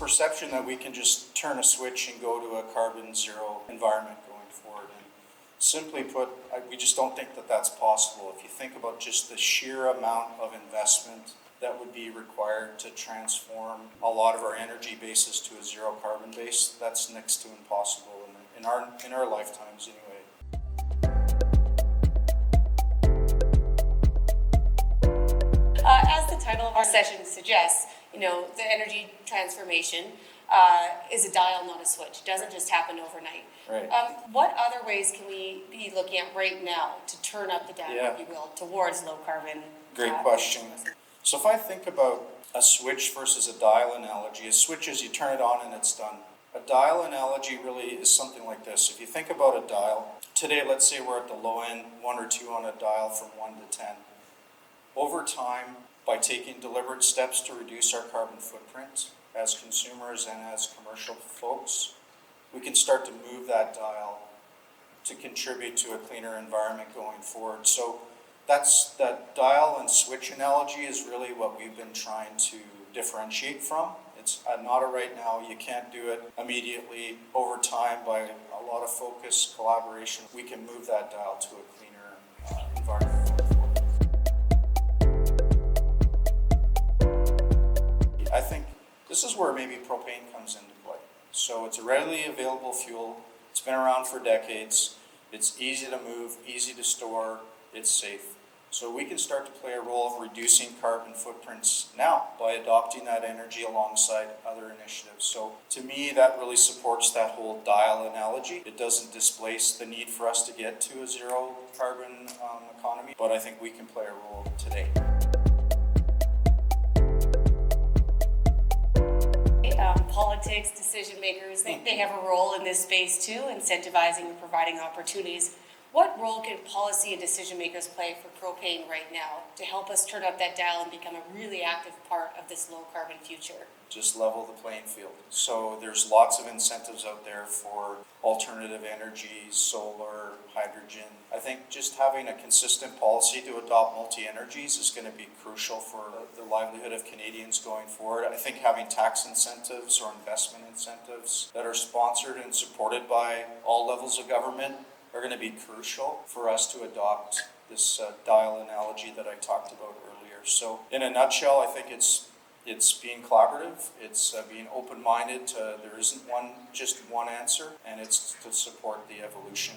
perception that we can just turn a switch and go to a carbon zero environment going forward. And simply put, we just don't think that that's possible. If you think about just the sheer amount of investment that would be required to transform a lot of our energy bases to a zero carbon base, that's next to impossible in our lifetimes anyway. As the title of our session suggests, the energy transformation is a dial, not a switch. It doesn't just happen overnight. Right. What other ways can we be looking at right now to turn up the dial, if you will, towards low carbon? Great question. So if I think about a switch versus a dial analogy, a switch is you turn it on and it's done. A dial analogy really is something like this. If you think about a dial, today let's say we're at the low end, 1 or 2 on a dial from 1 to 10. Over time, by taking deliberate steps to reduce our carbon footprint as consumers and as commercial folks, we can start to move that dial to contribute to a cleaner environment going forward. So that dial and switch analogy is really what we've been trying to differentiate from. It's not a right now, you can't do it immediately. Over time, by a lot of focus, collaboration, we can move that dial to a cleaner environment. I think this is where maybe propane comes into play. So it's a readily available fuel. It's been around for decades. It's easy to move, easy to store, it's safe. So we can start to play a role of reducing carbon footprints now by adopting that energy alongside other initiatives. So to me, that really supports that whole dial analogy. It doesn't displace the need for us to get to a zero carbon economy, but I think we can play a role today. Politics, decision makers, they have a role in this space too, incentivizing and providing opportunities. What role can policy and decision makers play for propane right now to help us turn up that dial and become a really active part of this low carbon future? Just level the playing field. So there's lots of incentives out there for alternative energy, solar, hydrogen. I think just having a consistent policy to adopt multi-energies is going to be crucial for the livelihood of Canadians going forward. I think having tax incentives or investment incentives that are sponsored and supported by all levels of government are going to be crucial for us to adopt this dial analogy that I talked about earlier. So in a nutshell, I think it's being collaborative, it's being open-minded to there isn't just one answer, and it's to support the evolution